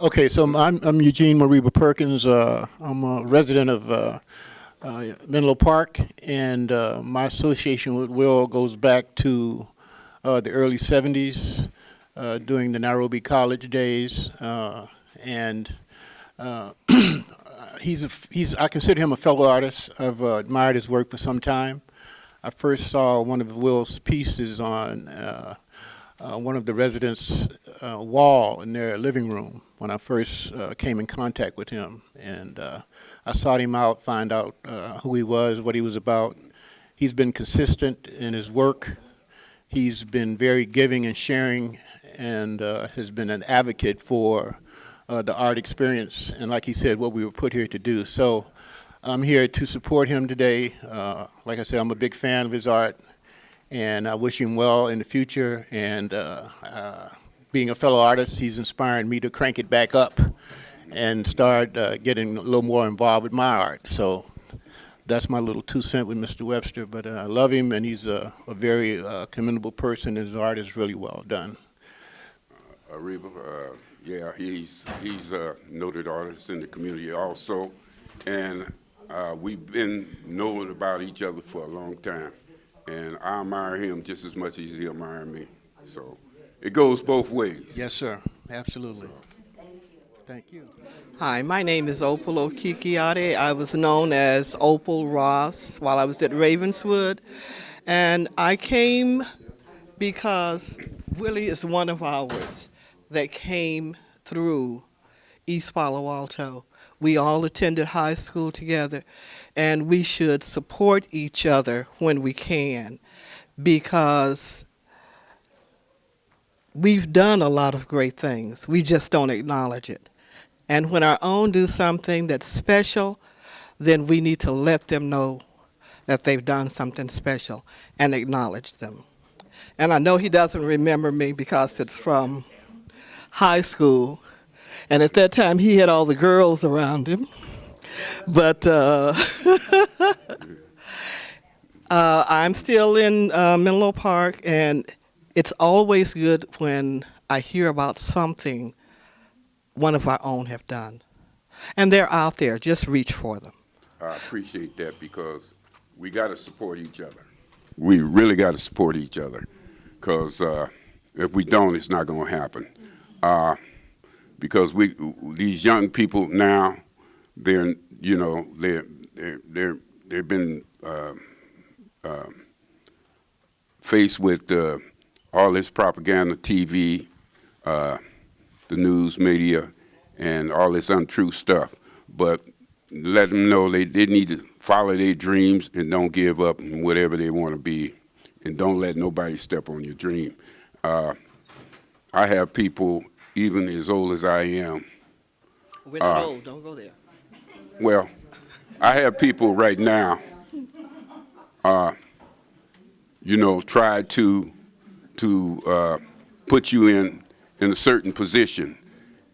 Okay, so I'm Eugene Mariba Perkins. I'm a resident of Menlo Park, and my association with Will goes back to the early '70s, during the Nairobi College days, and uh, I consider him a fellow artist. I've admired his work for some time. I first saw one of Will's pieces on one of the residents' wall in their living room when I first came in contact with him. And I sought him out, find out who he was, what he was about. He's been consistent in his work. He's been very giving and sharing, and has been an advocate for the art experience. And like he said, what we were put here to do. So I'm here to support him today. Like I said, I'm a big fan of his art, and I wish him well in the future. And being a fellow artist, he's inspiring me to crank it back up and start getting a little more involved with my art. So that's my little 2 cents with Mr. Webster. But I love him, and he's a very commendable person. His art is really well done. Ariba, yeah, he's a noted artist in the community also, and we've been knowing about each other for a long time, and I admire him just as much as he admires me. So it goes both ways. Yes, sir. Absolutely. Thank you. Hi, my name is Opal Okikiade. I was known as Opal Ross while I was at Ravenswood, and I came because Willie is one of ours that came through East Palo Alto. We all attended high school together, and we should support each other when we can, because we've done a lot of great things. We just don't acknowledge it. And when our own do something that's special, then we need to let them know that they've done something special and acknowledge them. And I know he doesn't remember me because it's from high school, and at that time he had all the girls around him. But I'm still in Menlo Park, and it's always good when I hear about something one of our own have done. And they're out there, just reach for them. I appreciate that, because we got to support each other. We really got to support each other, because if we don't, it's not going to happen. Because these young people now, they've been faced with all this propaganda, TV, the news media, and all this untrue stuff. But let them know they need to follow their dreams and don't give up on whatever they want to be, and don't let nobody step on your dream. I have people even as old as I am. We're not old, don't go there. Well, I have people right now, try to put you in a certain position,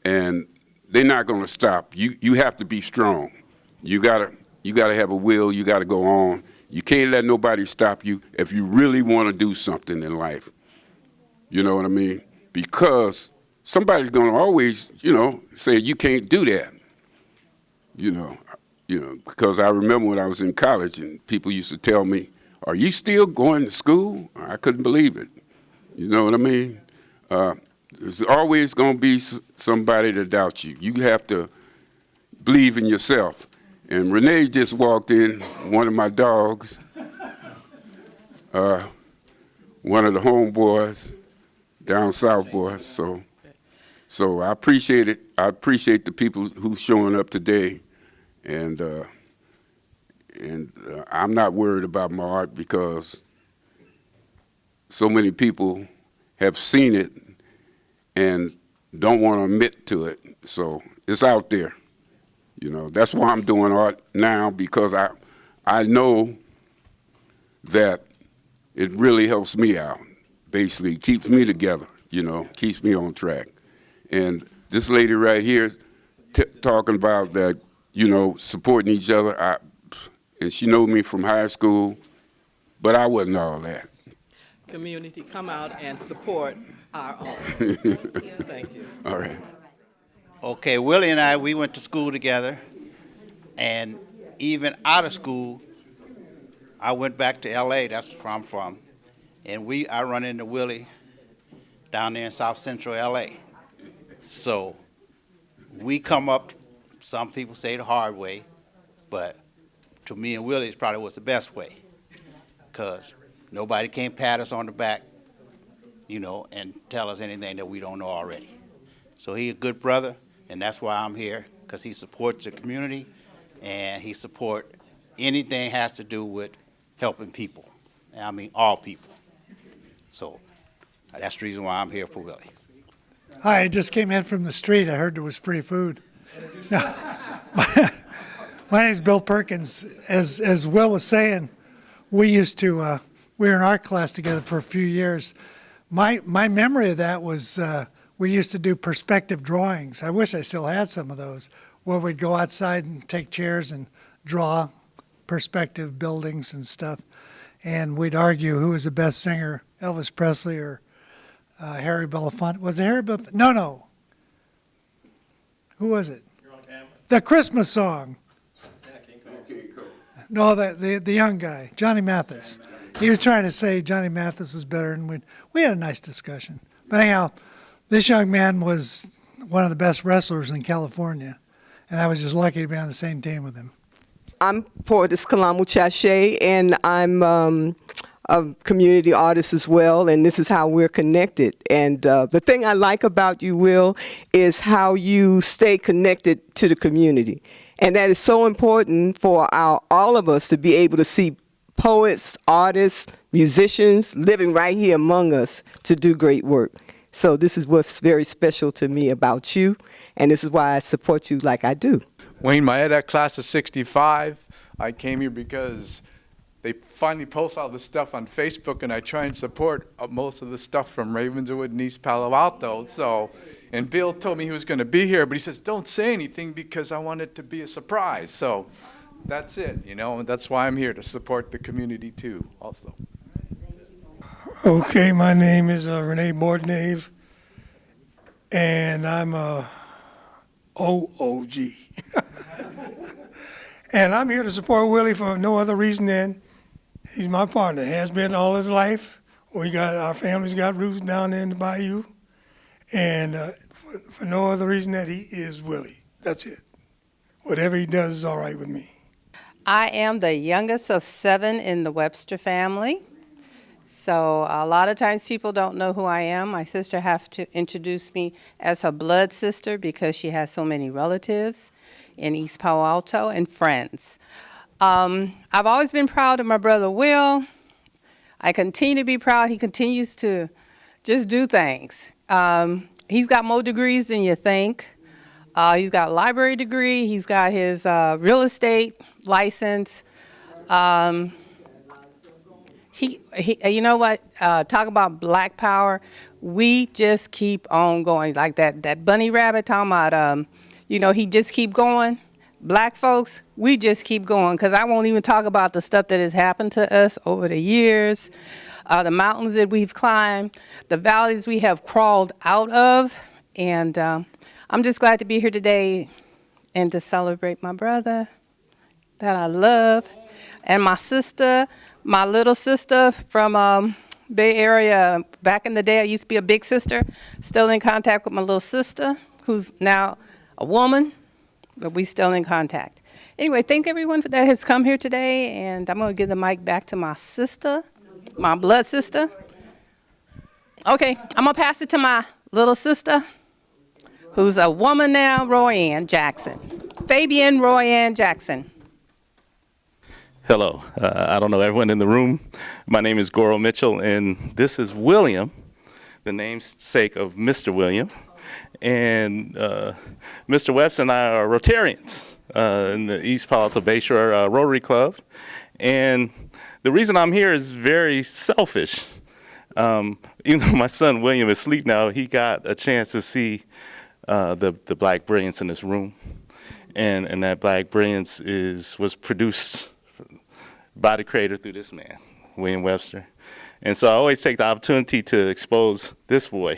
and they're not going to stop. You have to be strong. You gotta have a will. You got to go on. You can't let nobody stop you if you really want to do something in life. You know what I mean? Because somebody's going to always, say you can't do that. Because I remember when I was in college and people used to tell me, "Are you still going to school?" I couldn't believe it. You know what I mean? There's always going to be somebody that doubts you. You have to believe in yourself. And Renee just walked in, one of my dogs, one of the homeboys, down south boys. So I appreciate it. I appreciate the people who's showing up today, and I'm not worried about my art, because so many people have seen it and don't want to admit to it. So it's out there. That's why I'm doing art now, because I know that it really helps me out. Basically, keeps me together, keeps me on track. And this lady right here talking about that, supporting each other, and she knows me from high school, but I wasn't all that. Community, come out and support our own. Thank you. All right. Okay, Willie and I, we went to school together, and even out of school, I went back to L.A. That's where I'm from, and I run into Willie down there in South Central L.A. So we come up. Some people say the hard way, but to me and Willie, it probably was the best way, because nobody can pat us on the back, and tell us anything that we don't know already. So he's a good brother, and that's why I'm here, because he supports the community, and he supports anything has to do with helping people. I mean, all people. So that's the reason why I'm here for Willie. Hi, I just came in from the street. I heard there was free food. No, my name is Bill Perkins. As Will was saying, we were in art class together for a few years. My memory of that was we used to do perspective drawings. I wish I still had some of those, where we'd go outside and take chairs and draw perspective buildings and stuff. And we'd argue who was the best singer, Elvis Presley or Harry Belafonte. Was it Harry Belafonte? No. Who was it? You're on camera. The Christmas song. No, the young guy, Johnny Mathis. He was trying to say Johnny Mathis is better, and we had a nice discussion. But anyhow, this young man was one of the best wrestlers in California, and I was just lucky to be on the same team with him. I'm Portis Kalamu Chache, and I'm a community artist as well, and this is how we're connected. And the thing I like about you, Will, is how you stay connected to the community. And that is so important for all of us to be able to see poets, artists, musicians living right here among us to do great work. So this is what's very special to me about you, and this is why I support you like I do. Wayne Maeda, class of 65. I came here because they finally post all the stuff on Facebook, and I try and support most of the stuff from Ravenswood and East Palo Alto. So, and Bill told me he was going to be here, but he says, don't say anything because I want it to be a surprise. So that's it, and that's why I'm here, to support the community too, also. Okay, my name is Renee Bordenave, and I'm a OOG. And I'm here to support Willie for no other reason than he's my partner. Has been all his life. Our family's got roots down there in the bayou, and for no other reason that he is Willie. That's it. Whatever he does is all right with me. I am the youngest of 7 in the Webster family. So a lot of times people don't know who I am. My sister has to introduce me as her blood sister because she has so many relatives in East Palo Alto and friends. I've always been proud of my brother Will. I continue to be proud. He continues to just do things. He's got more degrees than you think. He's got a library degree. He's got his real estate license. He, you know what? Talk about black power. We just keep on going like that bunny rabbit talking about. He just keep going. Black folks, we just keep going, because I won't even talk about the stuff that has happened to us over the years, the mountains that we've climbed, the valleys we have crawled out of, and I'm just glad to be here today and to celebrate my brother that I love, and my sister, my little sister from Bay Area. Back in the day, I used to be a big sister. Still in contact with my little sister, who's now a woman, but we still in contact. Anyway, thank everyone that has come here today, and I'm going to give the mic back to my sister, my blood sister. Okay, I'm going to pass it to my little sister, who's a woman now, Royanne Jackson. Fabian Royanne Jackson. Hello, I don't know everyone in the room. My name is Goro Mitchell, and this is William, the namesake of Mr. William. And Mr. Webster and I are Rotarians in the East Palo Alto Bayshore Rotary Club. And the reason I'm here is very selfish. Even though my son William is asleep now, he got a chance to see the black brilliance in this room. And that black brilliance was produced by the creator through this man, William Webster. And so I always take the opportunity to expose this boy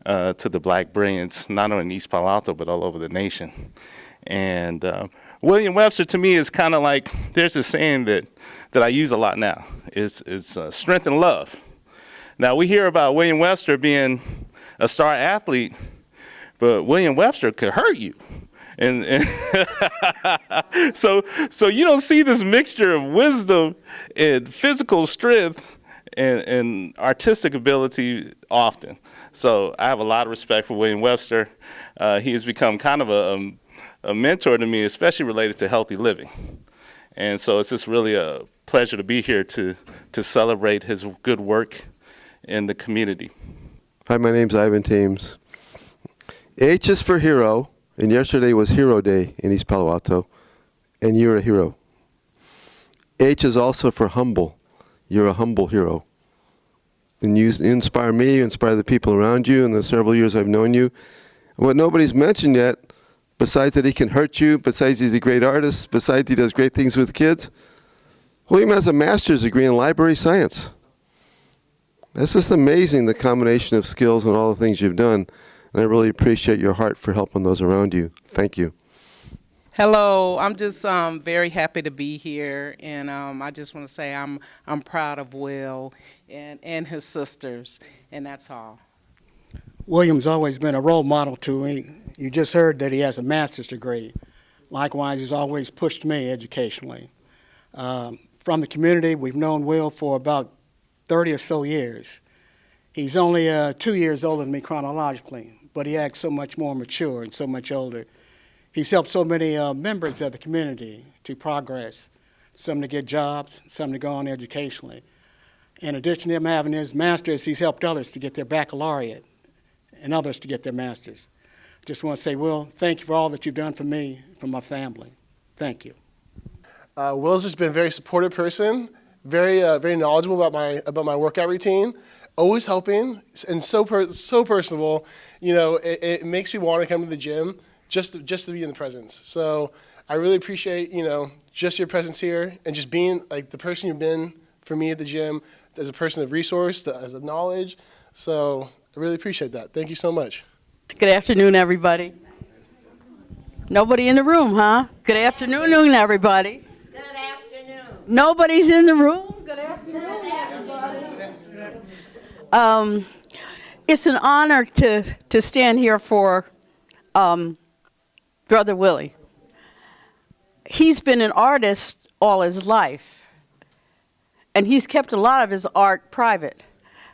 to the black brilliance, not only in East Palo Alto, but all over the nation. And William Webster, to me, is kind of like, there's a saying that I use a lot now. It's strength and love. Now, we hear about William Webster being a star athlete, but William Webster could hurt you. And so you don't see this mixture of wisdom and physical strength and artistic ability often. So I have a lot of respect for William Webster. He has become kind of a mentor to me, especially related to healthy living. And so it's just really a pleasure to be here to celebrate his good work in the community. Hi, my name's Ivan Thames. H is for hero, and yesterday was Hero Day in East Palo Alto, and you're a hero. H is also for humble. You're a humble hero. And you inspire me, you inspire the people around you in the several years I've known you. What nobody's mentioned yet, besides that he can hurt you, besides he's a great artist, besides he does great things with kids, William has a master's degree in library science. That's just amazing, the combination of skills and all the things you've done. And I really appreciate your heart for helping those around you. Thank you. Hello, I'm just very happy to be here, and I just want to say I'm proud of Will and his sisters, and that's all. William's always been a role model to me. You just heard that he has a master's degree. Likewise, he's always pushed me educationally. From the community, we've known Will for about 30 or so years. He's only 2 years older than me chronologically, but he acts so much more mature and so much older. He's helped so many members of the community to progress, some to get jobs, some to go on educationally. In addition to him having his master's, he's helped others to get their baccalaureate and others to get their master's. Just want to say, Will, thank you for all that you've done for me, for my family. Thank you. Will's just been a very supportive person, very knowledgeable about my workout routine, always helping, and so personable. You know, it makes me want to come to the gym just to be in the presence. So I really appreciate, you know, just your presence here and just being like the person you've been for me at the gym as a person of resource, as a knowledge. So I really appreciate that. Thank you so much. Good afternoon, everybody. Nobody in the room, huh? Good afternoon, everybody. Good afternoon. Nobody's in the room? Good afternoon, everybody. It's an honor to stand here for Brother Willie. He's been an artist all his life, and he's kept a lot of his art private.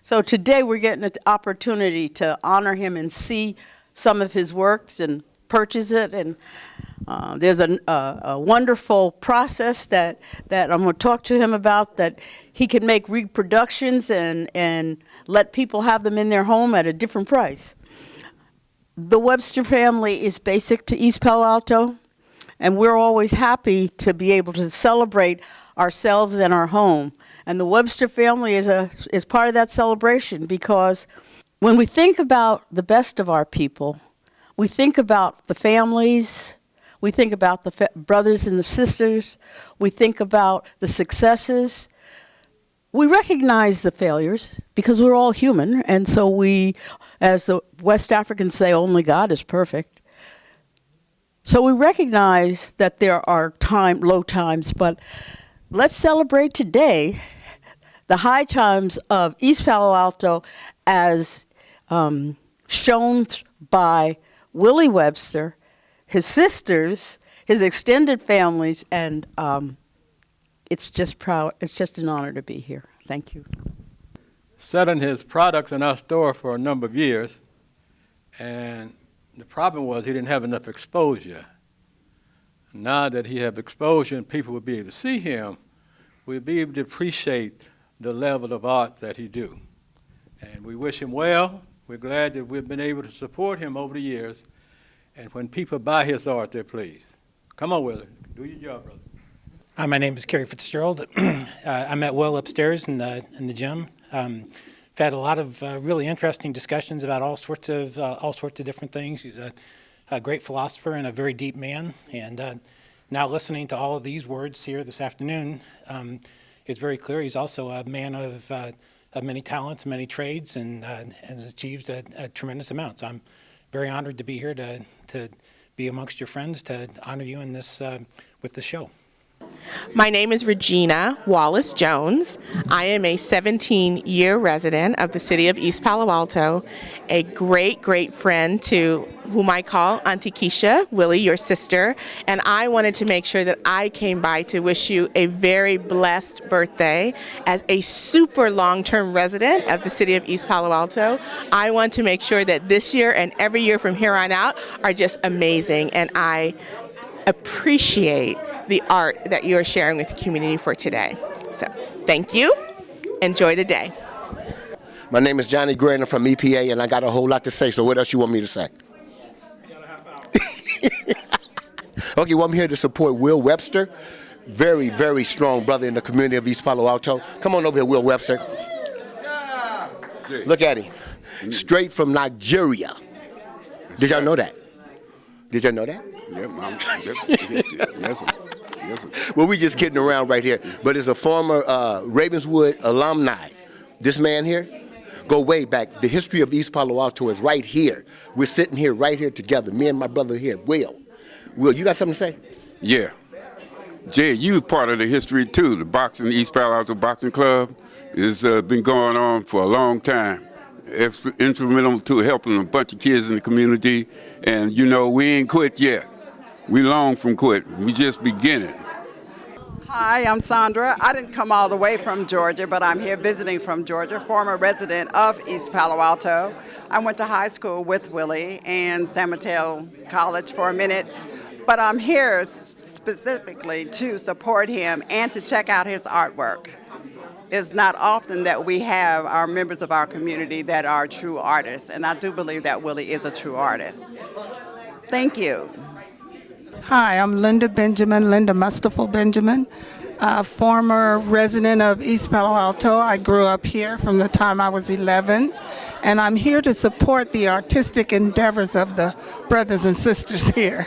So today we're getting an opportunity to honor him and see some of his works and purchase it. And there's a wonderful process that I'm going to talk to him about, that he can make reproductions and let people have them in their home at a different price. The Webster family is basic to East Palo Alto, and we're always happy to be able to celebrate ourselves and our home. And the Webster family is part of that celebration, because when we think about the best of our people, we think about the families, we think about the brothers and the sisters, we think about the successes. We recognize the failures because we're all human, and so we, as the West Africans say, only God is perfect. So we recognize that there are low times, but let's celebrate today the high times of East Palo Alto as shown by Willie Webster, his sisters, his extended families, and it's just an honor to be here. Thank you. Selling his products in our store for a number of years, and the problem was he didn't have enough exposure. Now that he has exposure and people will be able to see him, we'll be able to appreciate the level of art that he do. And we wish him well. We're glad that we've been able to support him over the years. And when people buy his art, they're pleased. Come on, Willie. Do your job, brother. Hi, my name is Kerry Fitzgerald. I met Will upstairs in the gym. We've had a lot of really interesting discussions about all sorts of different things. He's a great philosopher and a very deep man. And now listening to all of these words here this afternoon, it's very clear he's also a man of many talents, many trades, and has achieved a tremendous amount. So I'm very honored to be here to be amongst your friends to honor you in this with the show. My name is Regina Wallace Jones. I am a 17-year resident of the city of East Palo Alto, a great, great friend to whom I call Auntie Keisha, Willie, your sister, and I wanted to make sure that I came by to wish you a very blessed birthday. As a super long-term resident of the city of East Palo Alto, I want to make sure that this year and every year from here on out are just amazing, and I appreciate the art that you are sharing with the community for today. So, thank you. Enjoy the day. My name is Johnny Gray, and I'm from EPA, and I got a whole lot to say, so what else you want me to say? Okay, well, I'm here to support Will Webster. Very, very strong brother in the community of East Palo Alto. Come on over here, Will Webster. Look at him. Straight from Nigeria. Did y'all know that? Did y'all know that? Yeah, Mom. Yes, sir. Yes, sir. Well, we just kidding around right here. But as a former Ravenswood alumni, this man here, go way back. The history of East Palo Alto is right here. We're sitting here, right here together. Me and my brother here, Will. Will, you got something to say? Yeah. Jay, you part of the history too. The boxing, East Palo Alto Boxing Club, has been going on for a long time. It's instrumental to helping a bunch of kids in the community. And, you know, we ain't quit yet. We long from quit. We just beginning. Hi, I'm Sandra. I didn't come all the way from Georgia, but I'm here visiting from Georgia, former resident of East Palo Alto. I went to high school with Willie and San Mateo College for a minute, but I'm here specifically to support him and to check out his artwork. It's not often that we have our members of our community that are true artists, and I do believe that Willie is a true artist. Thank you. Hi, I'm Linda Mustafel Benjamin, former resident of East Palo Alto. I grew up here from the time I was 11, and I'm here to support the artistic endeavors of the brothers and sisters here.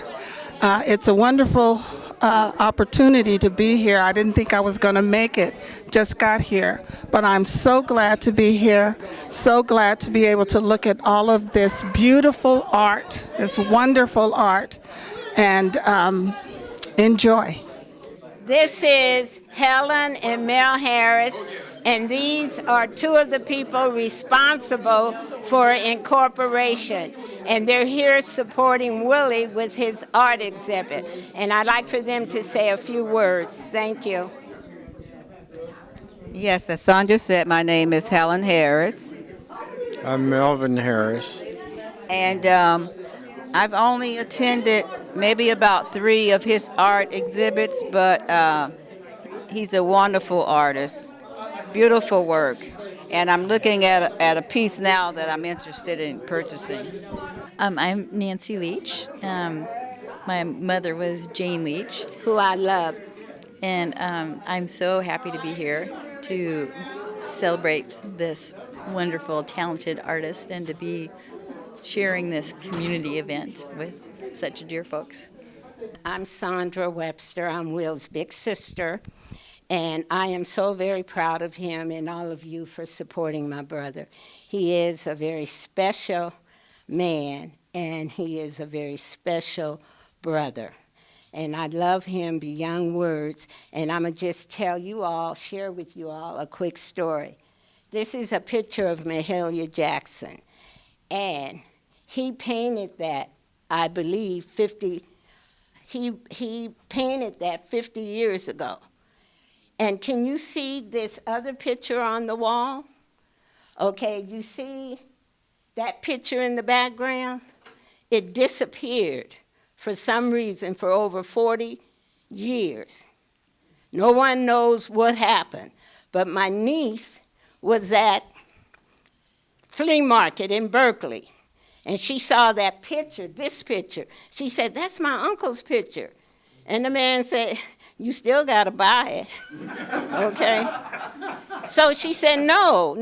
It's a wonderful opportunity to be here. I didn't think I was going to make it, just got here, but I'm so glad to be here, so glad to be able to look at all of this beautiful art, this wonderful art, and enjoy. This is Helen and Mel Harris, and these are two of the people responsible for incorporation. And they're here supporting Willie with his art exhibit. And I'd like for them to say a few words. Thank you. Yes, as Sandra said, my name is Helen Harris. I'm Melvin Harris. And I've only attended maybe about 3 of his art exhibits, but he's a wonderful artist. Beautiful work. And I'm looking at a piece now that I'm interested in purchasing. I'm Nancy Leach. My mother was Jane Leach, who I love. And I'm so happy to be here to celebrate this wonderful, talented artist and to be sharing this community event with such dear folks. I'm Sandra Webster. I'm Will's big sister. And I am so very proud of him and all of you for supporting my brother. He is a very special man, and he is a very special brother. And I love him beyond words. And I'm going to just tell you all, share with you all a quick story. This is a picture of Mahalia Jackson. And he painted that, I believe, he painted that 50 years ago. And can you see this other picture on the wall? Okay, you see that picture in the background? It disappeared for some reason for over 40 years. No one knows what happened, but my niece was at flea market in Berkeley, and she saw that picture, this picture. She said, "That's my uncle's picture." And the man said, "You still got to buy it," okay? So she said, no,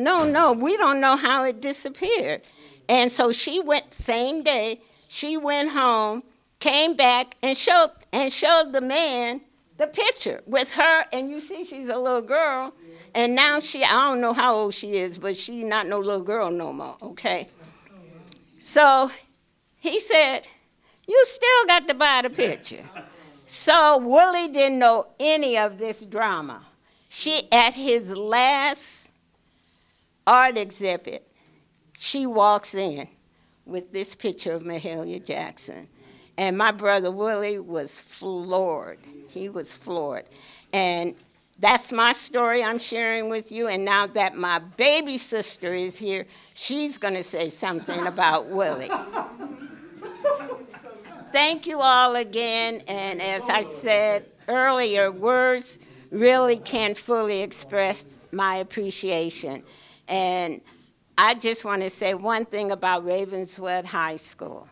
we don't know how it disappeared. And so she went, same day, she went home, came back, and showed the man the picture with her, and you see she's a little girl, And now I don't know how old she is, but she not no little girl no more, okay? So he said, you still got to buy the picture. So Willie didn't know any of this drama. At his last art exhibit, she walks in with this picture of Mahalia Jackson. And my brother Willie was floored. He was floored. And that's my story I'm sharing with you. And now that my baby sister is here, she's going to say something about Willie. Thank you all again. And as I said earlier, words really can't fully express my appreciation. And I just want to say one thing about Ravenswood High School.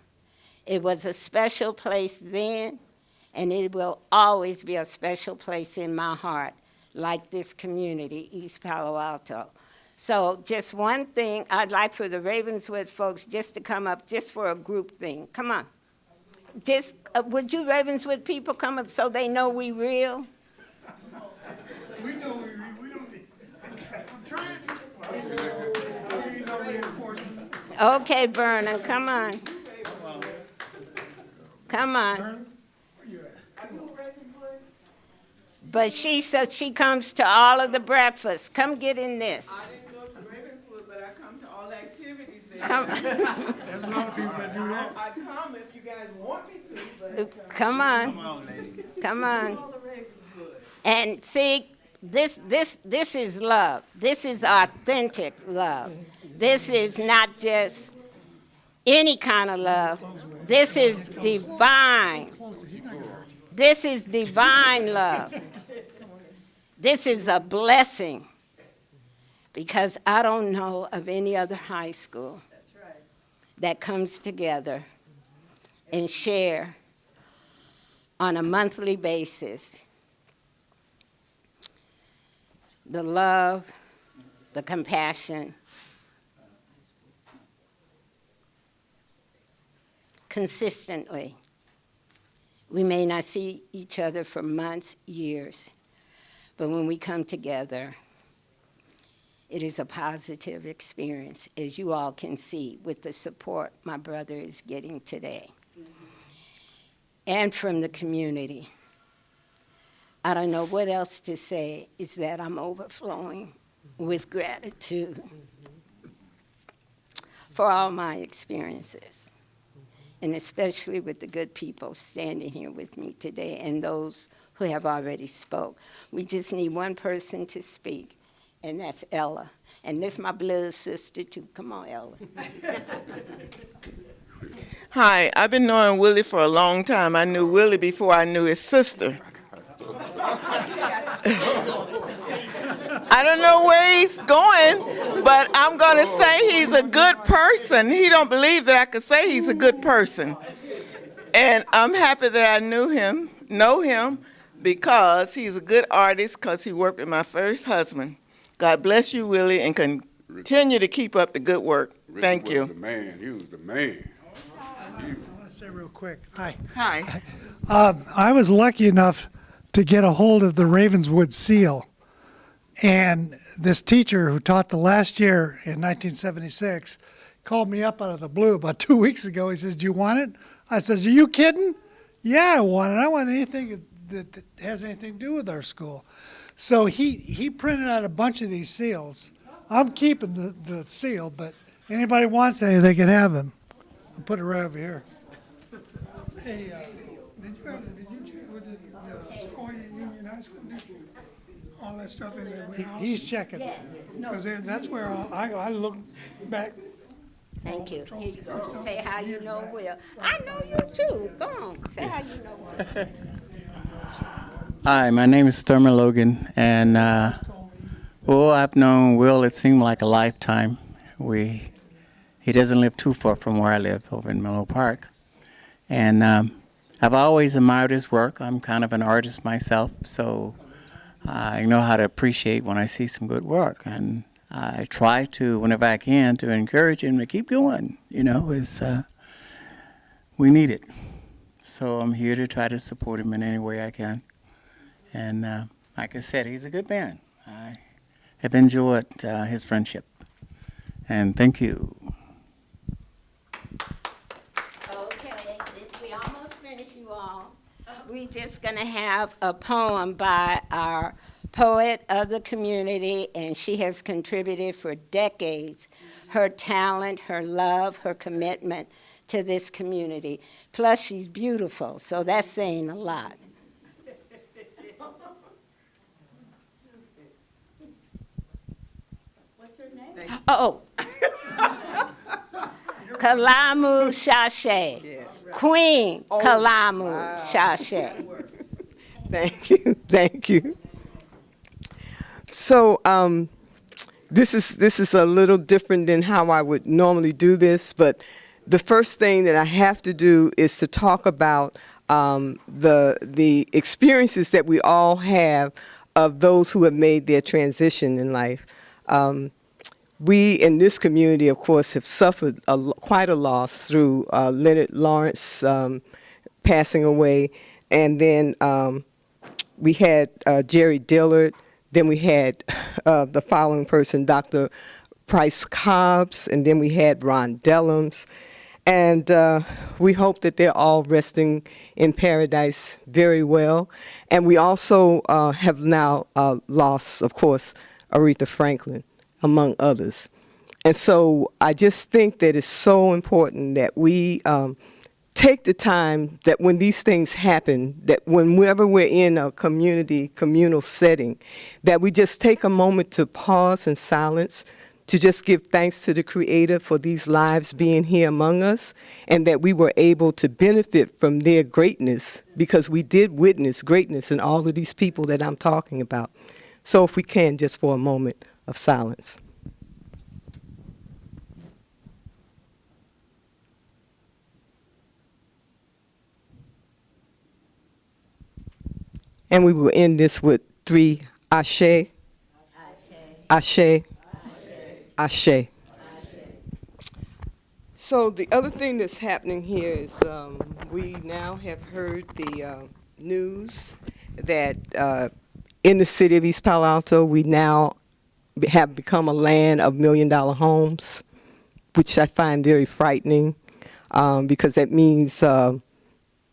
It was a special place then, and it will always be a special place in my heart, like this community, East Palo Alto. So just one thing, I'd like for the Ravenswood folks just to come up just for a group thing. Come on. Just, would you Ravenswood people come up so they know we real? We know we real. We don't need. I'm trying. Okay, Vernon, come on. Come on. But she said she comes to all of the breakfasts. Come get in this. I didn't go to Ravenswood, but I come to all the activities there. Come. There's a lot of people that do that. I come if you guys want me to. But Come on. Come on, lady. Come on. And see, this is love. This is authentic love. This is not just any kind of love. This is divine. This is divine love. This is a blessing, because I don't know of any other high school that comes together and share on a monthly basis the love, the compassion, consistently. We may not see each other for months, years, but when we come together, it is a positive experience, as you all can see with the support my brother is getting today. And from the community. I don't know what else to say, is that I'm overflowing with gratitude for all my experiences, and especially with the good people standing here with me today and those who have already spoke. We just need one person to speak, and that's Ella. And this is my blood sister too. Come on, Ella. Hi, I've been knowing Willie for a long time. I knew Willie before I knew his sister. I don't know where he's going, but I'm going to say he's a good person. He don't believe that I could say he's a good person. And I'm happy that I know him, because he's a good artist, because he worked with my first husband. God bless you, Willie, and continue to keep up the good work. Thank you. He was the man. He was the man. I want to say real quick. Hi. Hi. I was lucky enough to get a hold of the Ravenswood seal. And this teacher who taught the last year in 1976 called me up out of the blue about 2 weeks ago. He says, "Do you want it?" I says, "Are you kidding?" "Yeah, I want it. I want anything that has anything to do with our school." So he printed out a bunch of these seals. I'm keeping the seal, but anybody wants any, they can have them. I'll put it right over here. Hey, did you check with the Sequoia Union High School? All that stuff in that warehouse? He's checking. Yes. No. Because that's where I look back. Thank you. Here you go. Say how you know Will. I know you too. Go on. Say how you know Will. Hi, my name is Thurman Logan, and I've known Will, it seemed like a lifetime. He doesn't live too far from where I live, over in Menlo Park. And I've always admired his work. I'm kind of an artist myself, so I know how to appreciate when I see some good work. And I try to, whenever I can, to encourage him to keep going. You know, we need it. So I'm here to try to support him in any way I can. And like I said, he's a good man. I have enjoyed his friendship. And thank you. Okay, we almost finished, you all. We just gonna have a poem by our poet of the community, and she has contributed for decades her talent, her love, her commitment to this community. Plus, she's beautiful, so that's saying a lot. What's her name? Oh. Kalamu Shashe. Queen Kalamu Shashe. Thank you, thank you. So this is a little different than how I would normally do this, but the first thing that I have to do is to talk about the experiences that we all have of those who have made their transition in life. We in this community, of course, have suffered quite a loss through Leonard Lawrence passing away, and then we had Jerry Dillard. Then we had the following person, Dr. Price Cobbs, and then we had Ron Dellums. And we hope that they're all resting in paradise very well. And we also have now lost, of course, Aretha Franklin, among others. And so I just think that it's so important that we take the time that when these things happen, that whenever we're in a communal setting, that we just take a moment to pause in silence, to just give thanks to the Creator for these lives being here among us, and that we were able to benefit from their greatness, because we did witness greatness in all of these people that I'm talking about. So if we can, just for a moment of silence. And we will end this with 3 Ashe, Ashe, Ashe. So the other thing that's happening here is we now have heard the news that in the city of East Palo Alto, we now have become a land of $1 million homes, which I find very frightening because that means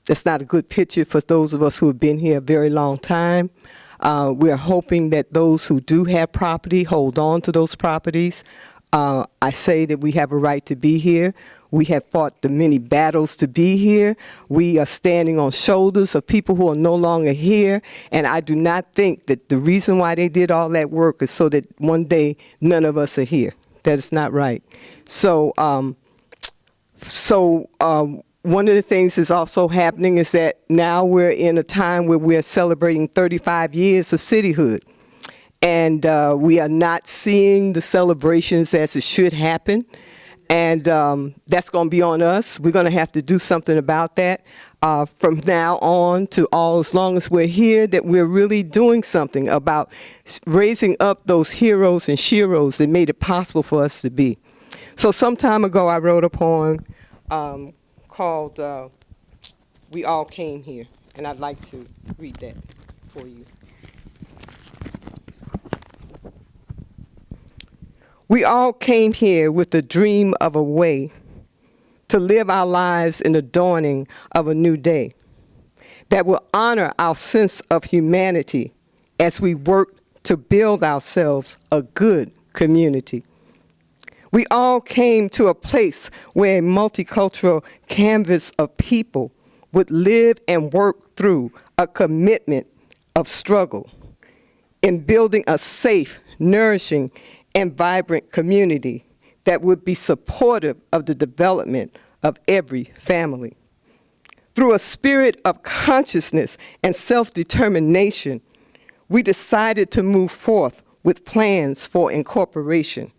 that's not a good picture for those of us who have been here a very long time. We're hoping that those who do have property hold on to those properties. I say that we have a right to be here. We have fought the many battles to be here. We are standing on shoulders of people who are no longer here. And I do not think that the reason why they did all that work is so that one day none of us are here. That is not right. So, one of the things that's also happening is that now we're in a time where we're celebrating 35 years of cityhood. And we are not seeing the celebrations as it should happen. And that's going to be on us. We're going to have to do something about that from now on to as long as we're here, that we're really doing something about raising up those heroes and sheroes that made it possible for us to be. So some time ago, I wrote a poem called We All Came Here, and I'd like to read that for you. We all came here with the dream of a way to live our lives in the dawning of a new day that will honor our sense of humanity as we work to build ourselves a good community. We all came to a place where a multicultural canvas of people would live and work through a commitment of struggle in building a safe, nourishing, and vibrant community that would be supportive of the development of every family. Through a spirit of consciousness and self-determination, we decided to move forth with plans for incorporation,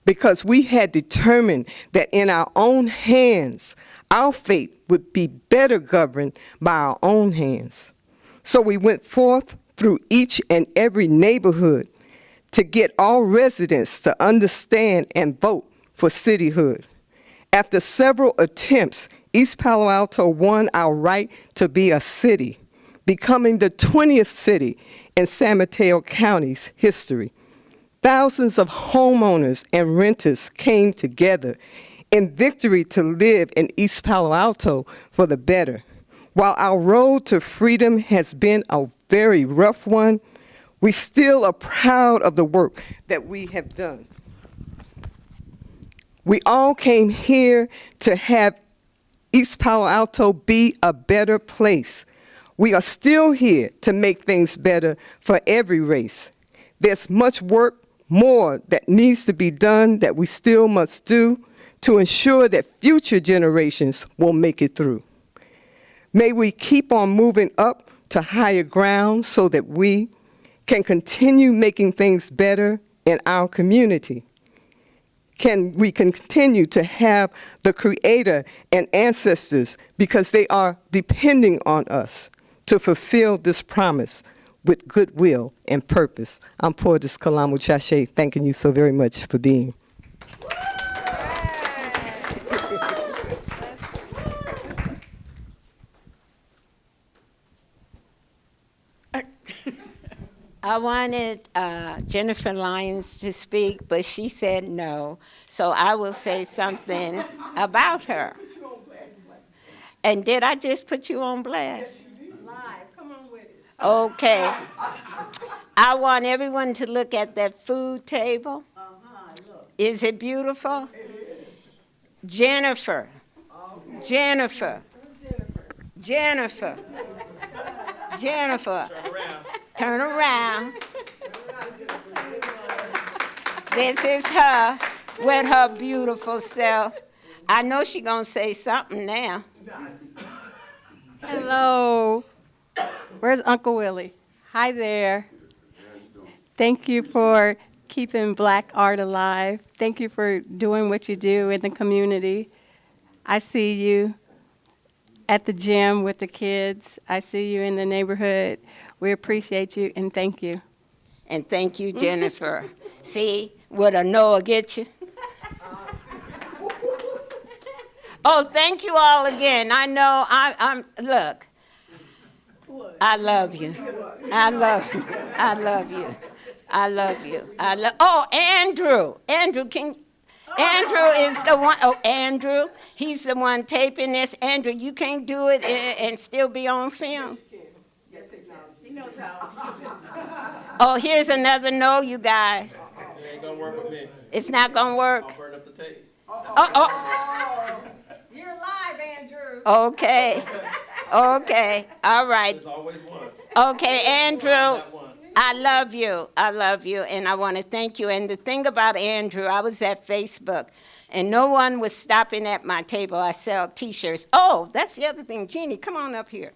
because we had determined that in our own hands, our fate would be better governed by our own hands. So we went forth through each and every neighborhood to get all residents to understand and vote for cityhood. After several attempts, East Palo Alto won our right to be a city, becoming the 20th city in San Mateo County's history. thousands of homeowners and renters came together in victory to live in East Palo Alto for the better. While our road to freedom has been a very rough one, we still are proud of the work that we have done. We all came here to have East Palo Alto be a better place. We are still here to make things better for every race. There's much work more that needs to be done that we still must do to ensure that future generations will make it through. May we keep on moving up to higher ground so that we can continue making things better in our community. Can we continue to have the Creator and ancestors, because they are depending on us to fulfill this promise with goodwill and purpose. I'm Poetess Kalamu Chashe, thanking you so very much for being. I wanted Jennifer Lyons to speak, but she said no. So I will say something about her. And did I just put you on blast? Live. Come on with it. Okay. I want everyone to look at that food table. Is it beautiful? Jennifer. Jennifer. Jennifer. Jennifer. Turn around. This is her with her beautiful self. I know she's going to say something now. Hello. Where's Uncle Willie? Hi there. Thank you for keeping Black art alive. Thank you for doing what you do in the community. I see you at the gym with the kids. I see you in the neighborhood. We appreciate you and thank you. And thank you, Jennifer. See, would a Noah get you? Oh, thank you all again. I know I'm look. I love you. I love you. I love you. I love you. Oh, Andrew. Andrew is the one. Oh, Andrew. He's the one taping this. Andrew, you can't do it and still be on film. Oh, here's another no, you guys. It ain't gonna work with me. It's not gonna work. I'll burn up the tape. Oh. You're live, Andrew. Okay. Okay. All right. There's always one. Okay, Andrew. I love you. I love you, and I want to thank you. And the thing about Andrew, I was at Facebook, and no one was stopping at my table. I sell T-shirts. Oh, that's the other thing. Jeannie, come on up here.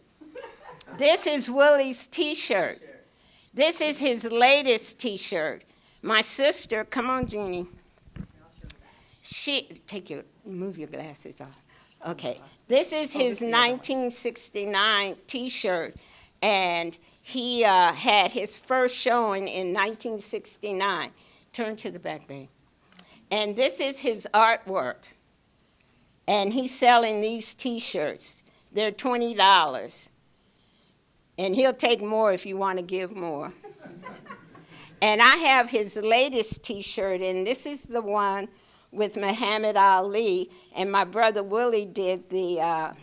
This is Willie's T-shirt. This is his latest T-shirt. My sister, come on, Jeannie. Move your glasses off. Okay. This is his 1969 T-shirt, and he had his first showing in 1969. Turn to the back, babe. And this is his artwork. And he's selling these T-shirts. They're $20. And he'll take more if you want to give more. And I have his latest T-shirt, and this is the one with Muhammad Ali. And my brother Willie did the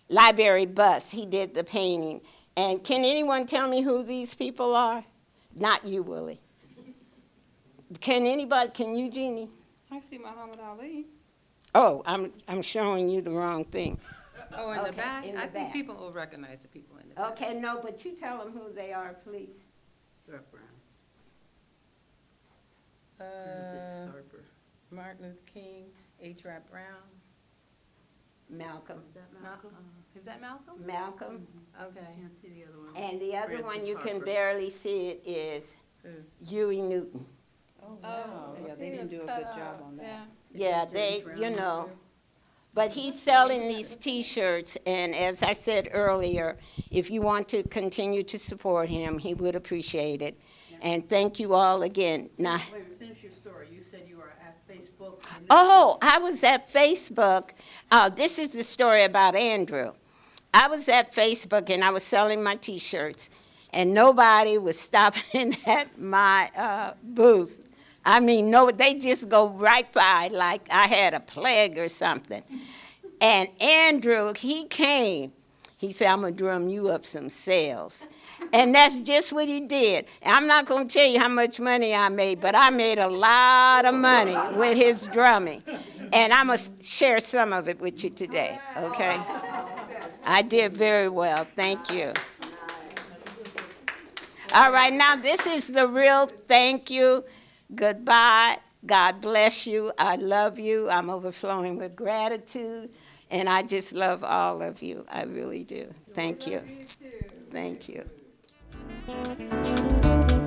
library bus. He did the painting. And can anyone tell me who these people are? Not you, Willie. Can anybody? Can you, Jeannie? I see Muhammad Ali. Oh, I'm showing you the wrong thing. Oh, in the back? In the I back. think people will recognize the people in the back. Okay, no, but you tell them who they are, please. Martin Luther King, H. Rap Brown. Malcolm. Is that Malcolm? Is that Malcolm? Malcolm. Okay. Can't see the other one. And the other one, Francis you can Harper. barely see it, is Huey Newton. Oh, wow. Yeah, they didn't do a good job on that. Yeah, they, you know. But he's selling these T-shirts, and as I said earlier, if you want to continue to support him, he would appreciate it. And thank you all again. Now, Wait, finish your story. You said you were at Facebook. oh, I was at Facebook. This is the story about Andrew. I was at Facebook, and I was selling my T-shirts. and nobody was stopping at my booth. I mean, no, they just go right by like I had a plague or something. And Andrew, he came. He said, I'm going to drum you up some sales. And that's just what he did. I'm not going to tell you how much money I made, but I made a lot of money with his drumming. And I'm going to share some of it with you today, okay? I did very well. Thank you. All right, now this is the real thank you. Goodbye. God bless you. I love you. I'm overflowing with gratitude. And I just love all of you. I really do. Thank you. Thank you. Thank you.